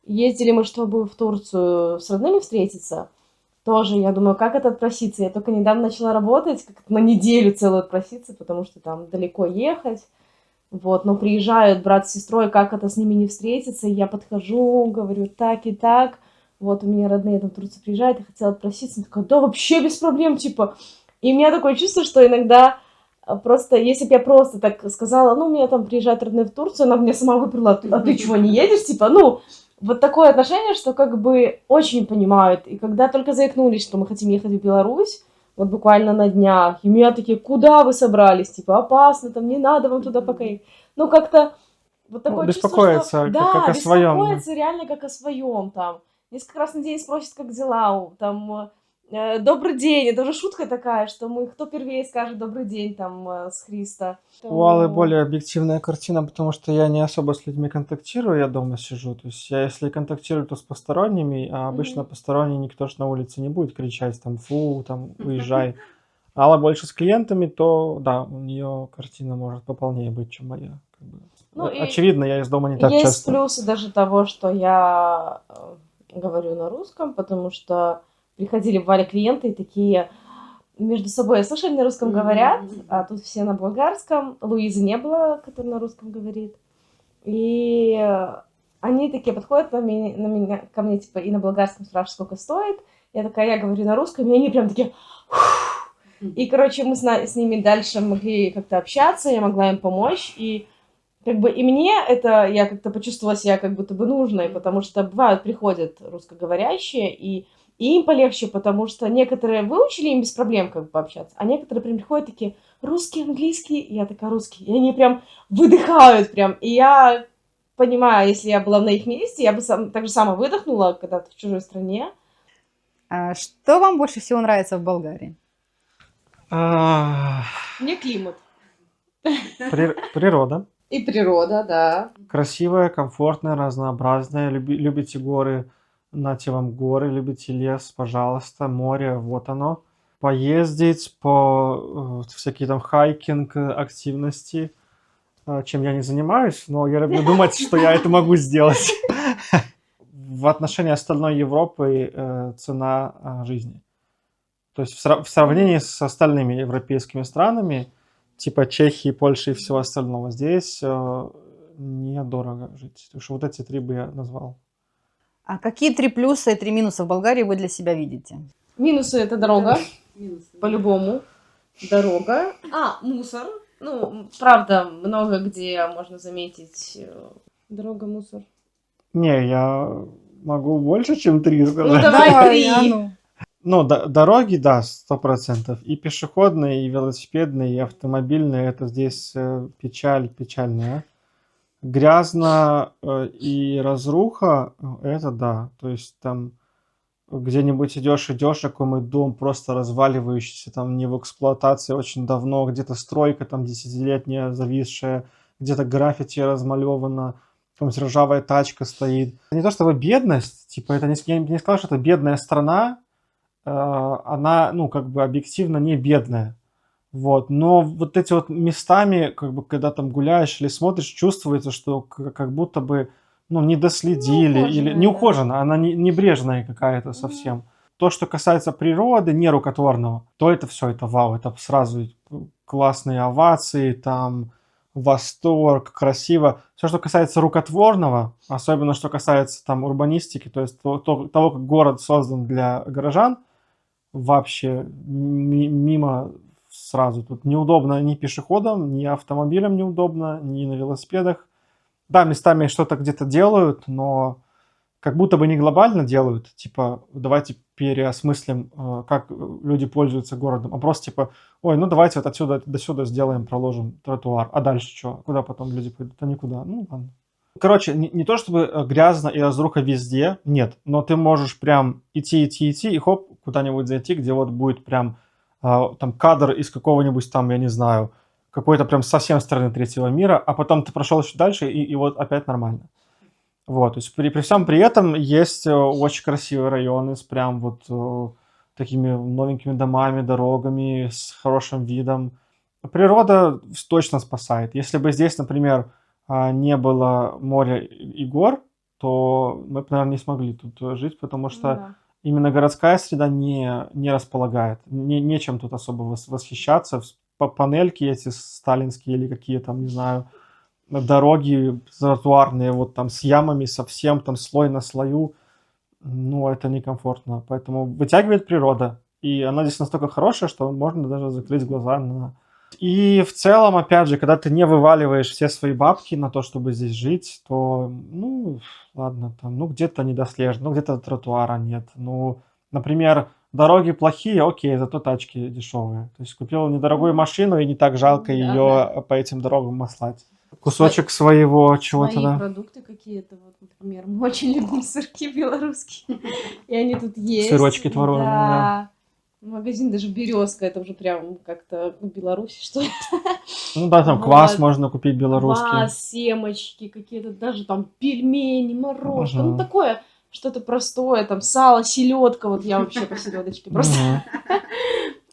ездили мы, чтобы в Турцию с родными встретиться. Тоже, я думаю, как это отпроситься? Я только недавно начала работать, как на неделю целую отпроситься, потому что там далеко ехать. Вот, но приезжают брат с сестрой, как это с ними не встретиться? И я подхожу, говорю, так и так. Вот у меня родные там в Турцию приезжают, я хотела отпроситься. Она такая, да, вообще без проблем, типа. И у меня такое чувство, что иногда просто, если бы я просто так сказала, ну, у меня там приезжают родные в Турцию, она мне сама выперла, а ты чего, не едешь? Типа, ну, вот такое отношение, что как бы очень понимают. И когда только заикнулись, что мы хотим ехать в Беларусь, вот буквально на днях, и меня такие, куда вы собрались? Типа, опасно, там не надо вам туда пока ехать. Ну, как-то вот Ну, такое чувство, что беспокоиться, как да, о своем. беспокоиться реально как о своем там. Несколько раз на день спросят, как дела, там, добрый день, это уже шутка такая, что мы, кто первее скажет добрый день там с Христа. У Аллы Поэтому, более объективная картина, потому что я не особо с людьми контактирую, я дома сижу. То есть я если контактирую, то с посторонними, а обычно мгм. посторонний никто ж на улице не будет кричать там: "Фу, там, уезжай". Алла больше с клиентами, то да, у нее картина может пополнее быть, чем моя. Как бы. Ну и Очевидно, я из дома не так есть часто. плюсы даже того, что я говорю на русском, потому что приходили, бывали клиенты и такие между собой, слышали, на русском говорят, а тут все на болгарском. Луизы не было, которая на русском говорит. И они такие подходят ко мне, типа, и на болгарском спрашивают, сколько стоит. Я такая, я говорю на русском, и они прям такие... И, короче, мы с ними дальше могли как-то общаться, я могла им помочь, и как бы и мне это, я как-то почувствовала себя как будто бы нужной, потому что бывают, приходят русскоговорящие, и им полегче, потому что некоторые выучили им без проблем как бы пообщаться, а некоторые прям приходят такие, русский, английский, и я такая, русский, и они прям выдыхают прям, и я понимаю, если я была на их месте, я бы так же само выдохнула когда-то в чужой стране. А что вам больше всего нравится в Болгарии? А, Мне климат. Природа. И природа, да. Красивая, комфортная, разнообразная. Любите горы, нате вам горы. Любите лес, пожалуйста. Море, вот оно. поездить, по всякие там хайкинг, активности, чем я не занимаюсь, но я люблю думать, что я это могу сделать. В отношении остальной Европы цена жизни. То есть в сравнении с остальными европейскими странами, типа Чехии, Польши и всего остального, здесь недорого жить. Потому что вот эти три бы я назвал. А какие 3 плюса и 3 минуса в Болгарии вы для себя видите? Минусы — это дорога, по-любому. Дорога. Мусор. Ну, правда, много где можно заметить дорога, мусор. Не, я могу больше, чем три сказать. Ну, давай 3. Ну, дороги, да, 100%. И пешеходные, и велосипедные, и автомобильные. Это здесь печаль печальная. Грязно и разруха, это да. То есть там где-нибудь идешь, какой-нибудь дом просто разваливающийся, там не в эксплуатации очень давно, где-то стройка там десятилетняя зависшая, где-то граффити размалевано, какая-нибудь ржавая тачка стоит. Не то чтобы бедность, типа это я не сказал, что это бедная страна, она, ну, как бы объективно не бедная. Вот. Но вот эти вот местами, как бы, когда там гуляешь или смотришь, чувствуется, что как будто бы, ну, не доследили или не ухожена, она небрежная какая-то совсем. То, что касается природы, нерукотворного, то это все, это вау, это сразу классные овации, там, восторг, красиво. Все, что касается рукотворного, особенно что касается там урбанистики, то есть того, как город создан для горожан, вообще мимо сразу. Тут неудобно ни пешеходам, ни автомобилям неудобно, ни на велосипедах. Да, местами что-то где-то делают, но как будто бы не глобально делают. Типа, давайте переосмыслим, как люди пользуются городом. А просто типа, ой, ну давайте вот отсюда до сюда сделаем, проложим тротуар. А дальше что? Куда потом люди пойдут? А никуда. Ну, ладно. Короче, не то чтобы грязно и разруха везде, нет, но ты можешь прям идти, и хоп, куда-нибудь зайти, где вот будет прям там кадр из какого-нибудь там, я не знаю, какой-то прям совсем страны третьего мира, а потом ты прошел еще дальше, и вот опять нормально. Вот, то есть при всем при этом есть очень красивые районы с прям вот такими новенькими домами, дорогами, с хорошим видом. Природа точно спасает. Если бы здесь, например, не было моря и гор, то мы бы, наверное, не смогли тут жить, потому что именно городская среда не располагает. Нечем тут особо восхищаться. Панельки эти сталинские или какие там, не знаю, дороги тротуарные, вот там с ямами совсем, там слой на слою. Ну, это некомфортно. Поэтому вытягивает природа. И она здесь настолько хорошая, что можно даже закрыть глаза на... И в целом, опять же, когда ты не вываливаешь все свои бабки на то, чтобы здесь жить, то, ну, ладно, там, ну, где-то недослежно, ну, где-то тротуара нет. Ну, например, дороги плохие, окей, зато тачки дешевые. То есть купил недорогую машину, и не так жалко ее по этим дорогам маслать. Кусочек своего чего-то, Свои да. продукты какие-то, вот, например, мы очень любим сырки белорусские, и они тут есть. Сырочки творожные, Да. Магазин даже «Березка», это уже прям как-то в Беларуси, что ли. Ну да, там Вот. квас можно купить белорусский. Квас, семечки какие-то, даже там пельмени, морожка, Мгм. ну такое что-то простое, там сало, селедка, вот я вообще по селедочке просто. Мгм.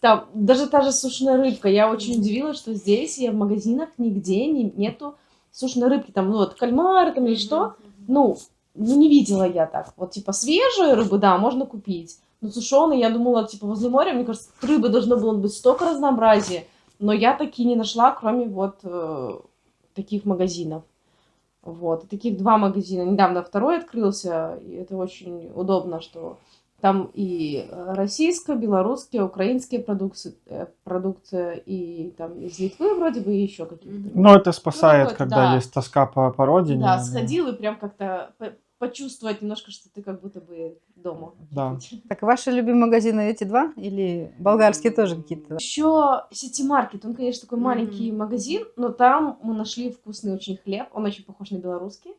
Там даже та же сушеная рыбка. Я очень удивилась, что здесь в магазинах нигде нету сушеной рыбки. Там, ну, вот кальмары там или что. Ну, не видела я так. Вот, типа, свежую рыбу, да, можно купить. Но сушеную, я думала, типа, возле моря, мне кажется, рыбы должно было быть столько разнообразия. Но я таки не нашла, кроме вот таких магазинов. Вот. И таких 2 магазина. Недавно второй открылся, и это очень удобно, что там и российская, белорусская, украинская продукция, и там из Литвы вроде бы и еще какие-то. Ну, это спасает, вот, когда да. есть тоска по родине. Да, сходил и прям как-то почувствовать немножко, что ты как будто бы дома. Да. Так ваши любимые магазины эти 2 или болгарские тоже какие-то? Еще Сити-маркет, он, конечно, такой маленький магазин, но там мы нашли вкусный очень хлеб, он очень похож на белорусский.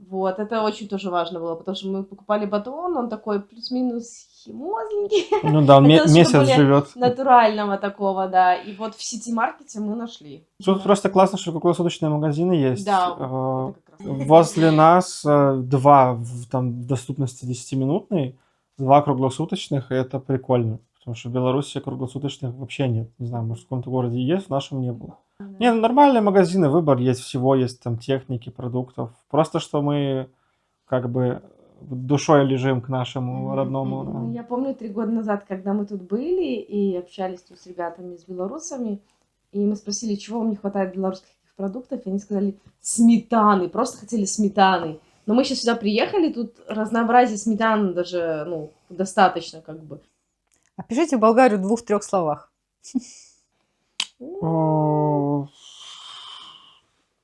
Вот, это очень тоже важно было, потому что мы покупали батон, он такой плюс-минус химозленький. Ну да, он Хотелось, месяц чтобы более живет. натурального такого, да. И вот в Сити-маркете мы нашли. Тут просто классно, что круглосуточные магазины есть. Да, это как раз. Возле нас 2 там в доступности 10-минутной, 2 круглосуточных, и это прикольно. Потому что в Беларуси круглосуточных вообще нет. Не знаю, может, в каком-то городе есть, в нашем не было. Не, ну, нормальные магазины, выбор есть всего, есть там техники, продуктов. Просто что мы как бы душой лежим к нашему родному. Ну, я помню 3 года назад, когда мы тут были и общались тут с ребятами, с белорусами, и мы спросили, чего вам не хватает белорусских продуктов, и они сказали сметаны, просто хотели сметаны. Но мы сейчас сюда приехали, тут разнообразие сметан даже, ну, достаточно как бы. Опишите Болгарию в 2-3 словах. О,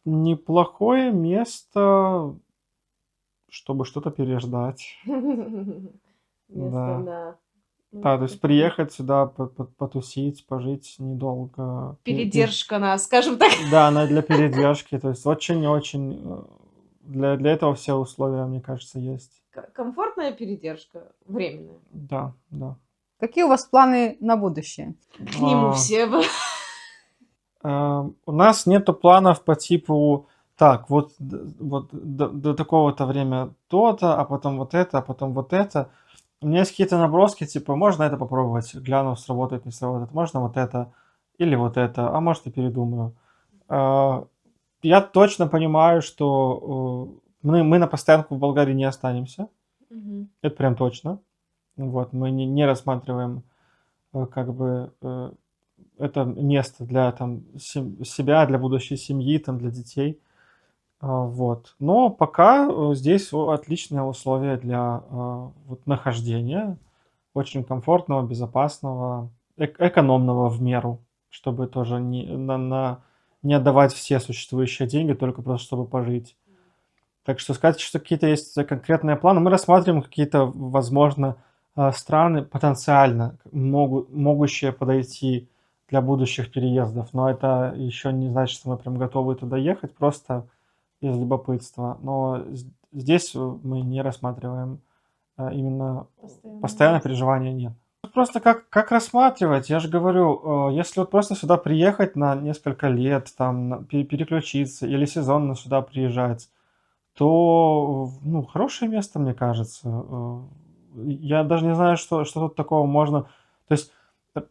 неплохое место, чтобы что-то переждать. Место, Да. да. Ну, Да, то есть приехать сюда, потусить, пожить недолго. передержка нас, скажем так. Да, она для передержки. То есть очень-очень для этого все условия, мне кажется, есть. Комфортная передержка, временная. Да, да. Какие у вас планы на будущее? К нему все. У нас нету планов по типу, так, вот до такого-то время то-то, а потом вот это, а потом вот это. У меня есть какие-то наброски, типа, можно это попробовать, гляну, сработает, не сработает, можно вот это или вот это, а может и передумаю. Я точно понимаю, что мы на постоянку в Болгарии не останемся, Мгм. это прям точно. Вот, мы не рассматриваем как бы это место для там себя, для будущей семьи, там, для детей. Вот. Но пока здесь отличные условия для вот нахождения. Очень комфортного, безопасного, экономного в меру, чтобы тоже не отдавать все существующие деньги только просто чтобы пожить. Так что сказать, что какие-то есть конкретные планы, мы рассматриваем какие-то, возможно, страны потенциально могущие подойти для будущих переездов, но это еще не значит, что мы прям готовы туда ехать, просто из любопытства. Но здесь мы не рассматриваем именно постоянное проживание нет. Просто как рассматривать? Я же говорю, если вот просто сюда приехать на несколько лет, там переключиться или сезонно сюда приезжать, то, ну, хорошее место, мне кажется. Я даже не знаю, что тут такого можно. То есть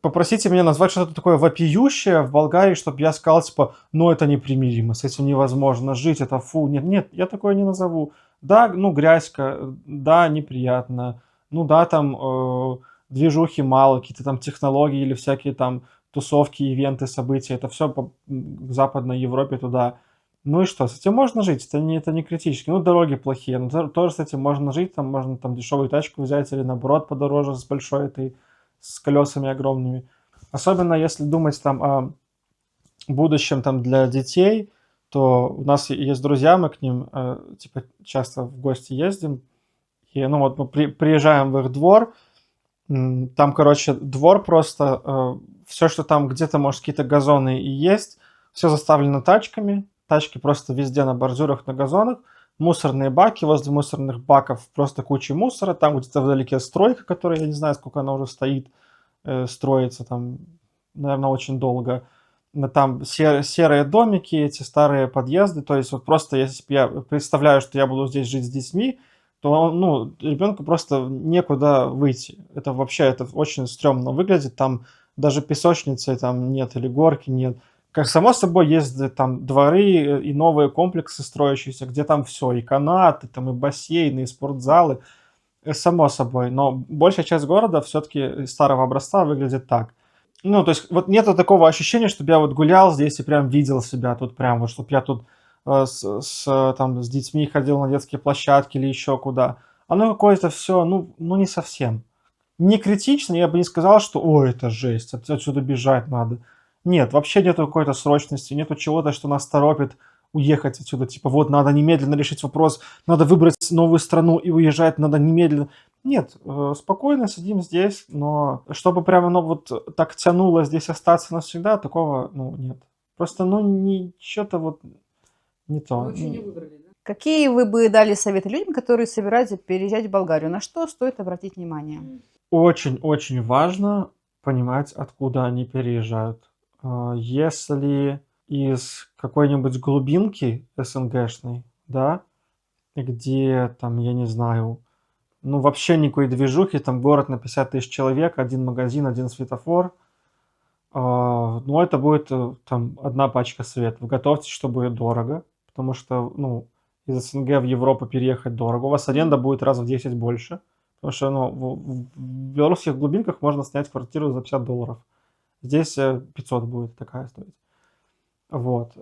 попросите меня назвать что-то такое вопиющее в Болгарии, чтобы я сказал, типа, ну, это непримиримо, с этим невозможно жить, это фу. Нет, нет, я такое не назову. Да, ну, грязька, да, неприятно. Ну, да, там движухи мало, какие-то там технологии или всякие там тусовки, ивенты, события. Это все по Западной Европе туда. Ну и что, с этим можно жить, это не критически. Ну, дороги плохие, но тоже с этим можно жить, там можно там дешевую тачку взять или наоборот подороже с большой этой, с колесами огромными. Особенно если думать там о будущем там для детей, то у нас есть друзья, мы к ним типа часто в гости ездим, и ну вот мы приезжаем в их двор, там, короче, двор просто, все, что там где-то, может, какие-то газоны и есть, все заставлено тачками, тачки просто везде на бордюрах, на газонах, мусорные баки, возле мусорных баков просто куча мусора, там где-то вдалеке стройка, которая, я не знаю, сколько она уже стоит, строится там, наверное, очень долго. Там серые домики, эти старые подъезды, то есть вот просто если я представляю, что я буду здесь жить с детьми, то, ну, ребенку просто некуда выйти. Это вообще, это очень стрёмно выглядит. Там даже песочницы там нет или горки нет. Как само собой есть там дворы и новые комплексы строящиеся, где там все и канаты, там и бассейны, и спортзалы, само собой. Но большая часть города все-таки старого образца выглядит так. Ну, то есть вот нету такого ощущения, чтобы я вот гулял здесь и прям видел себя тут прям, вот чтобы я тут там, с детьми ходил на детские площадки или еще куда. Оно какое-то все, ну не совсем. Не критично, я бы не сказал, что ой, это жесть, отсюда бежать надо. Нет, вообще нету какой-то срочности, нету чего-то, что нас торопит уехать отсюда. Типа вот надо немедленно решить вопрос, надо выбрать новую страну и уезжать надо немедленно. Нет, спокойно сидим здесь, но чтобы прямо ну, вот так тянуло здесь остаться навсегда, такого, ну, нет. Просто, ну, что-то вот не то. Какие вы бы дали советы людям, которые собираются переезжать в Болгарию? На что стоит обратить внимание? Очень-очень важно понимать, откуда они переезжают. Если из какой-нибудь глубинки СНГшной, да, где там, я не знаю, ну, вообще никакой движухи, там город на 50 тысяч человек, один магазин, один светофор. Ну, это будет там одна пачка советов. Готовьтесь, что будет дорого, потому что, ну, из СНГ в Европу переехать дорого. У вас аренда будет раз в 10 больше, потому что, ну, в белорусских глубинках можно снять квартиру за $50. Здесь 500 будет такая стоить. Вот,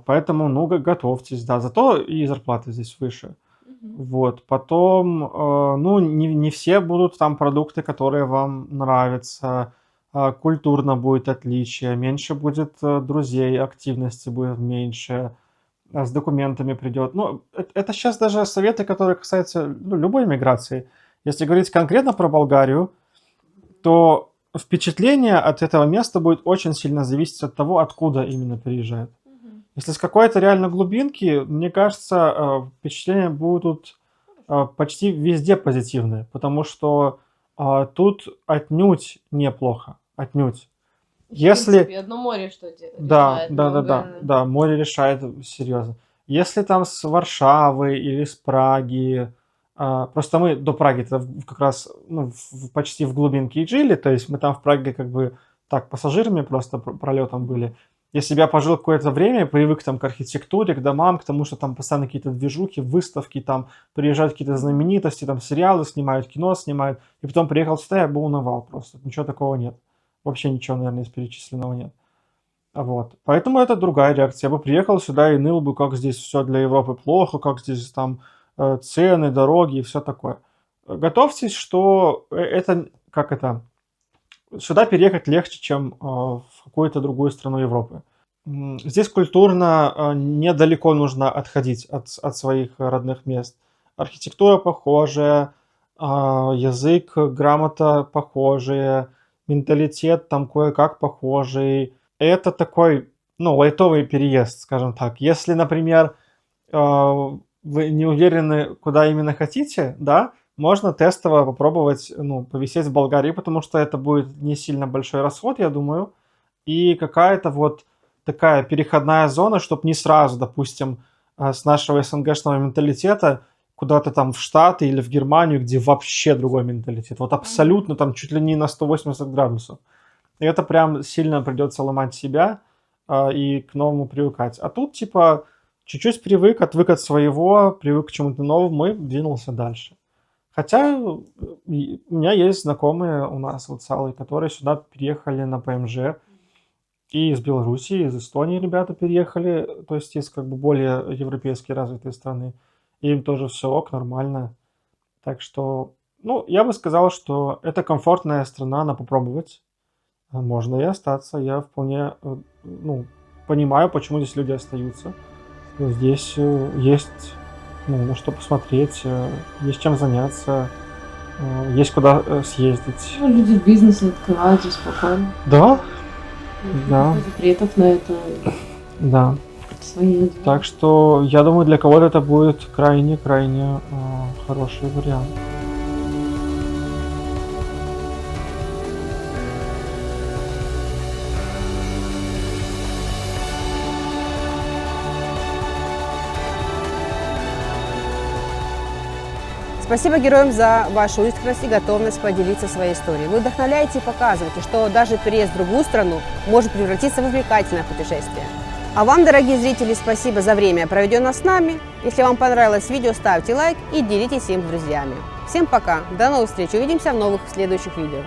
поэтому, ну, готовьтесь, да, зато и зарплаты здесь выше. Вот, потом, ну, не все будут там продукты, которые вам нравятся, культурно будет отличие, меньше будет друзей, активности будет меньше, с документами придет. Ну, это сейчас даже советы, которые касаются, ну, любой миграции. Если говорить конкретно про Болгарию, то впечатление от этого места будет очень сильно зависеть от того, откуда именно переезжают. Если с какой-то реально глубинки, мне кажется, впечатления будут почти везде позитивные, потому что тут отнюдь неплохо, отнюдь. В Если... принципе, одно море что Да, решает да, да, да, многое. да, море решает серьезно. Если там с Варшавы или с Праги, просто мы до Праги-то как раз, ну, почти в глубинке и жили, то есть мы там в Праге как бы так пассажирами просто пролетом были. Если бы я пожил какое-то время, привык там к архитектуре, к домам, к тому, что там постоянно какие-то движухи, выставки, там приезжают какие-то знаменитости, там сериалы снимают, кино снимают, и потом приехал сюда, я был унывал просто, ничего такого нет. Вообще ничего, наверное, из перечисленного нет. Вот. Поэтому это другая реакция. Я бы приехал сюда и ныл бы, как здесь все для Европы плохо, как здесь там цены, дороги и все такое. Готовьтесь, что это, как это, сюда переехать легче, чем в какую-то другую страну Европы. Здесь культурно недалеко нужно отходить от своих родных мест. Архитектура похожая, язык, грамота похожие, менталитет там кое-как похожий. Это такой, ну, лайтовый переезд, скажем так. Если, например, вы не уверены, куда именно хотите, да, можно тестово попробовать, ну, повисеть в Болгарии, потому что это будет не сильно большой расход, я думаю, и какая-то вот такая переходная зона, чтобы не сразу, допустим, с нашего СНГшного менталитета куда-то там в Штаты или в Германию, где вообще другой менталитет. Вот абсолютно там чуть ли не на 180 градусов. И это прям сильно придется ломать себя и к новому привыкать. А тут типа чуть-чуть привык, отвык от своего, привык к чему-то новому и двинулся дальше. Хотя у меня есть знакомые у нас вот с Аллой, которые сюда переехали на ПМЖ. И из Беларуси, и из Эстонии ребята переехали, то есть из как бы более европейски развитые страны. И им тоже все ок, нормально. Так что, ну, я бы сказал, что это комфортная страна на попробовать. Можно и остаться. Я вполне, ну, понимаю, почему здесь люди остаются. Здесь есть, ну, на что посмотреть, есть чем заняться, есть куда съездить. Ну, люди бизнес открывают же спокойно. Да, Никаких да, запретов на это. да. Свои дела. Так что я думаю, для кого-то это будет крайне-крайне хороший вариант. Спасибо героям за вашу искренность и готовность поделиться своей историей. Вы вдохновляете и показываете, что даже переезд в другую страну может превратиться в увлекательное путешествие. А вам, дорогие зрители, спасибо за время, проведенное с нами. Если вам понравилось видео, ставьте лайк и делитесь им с друзьями. Всем пока, до новых встреч, увидимся в новых следующих видео.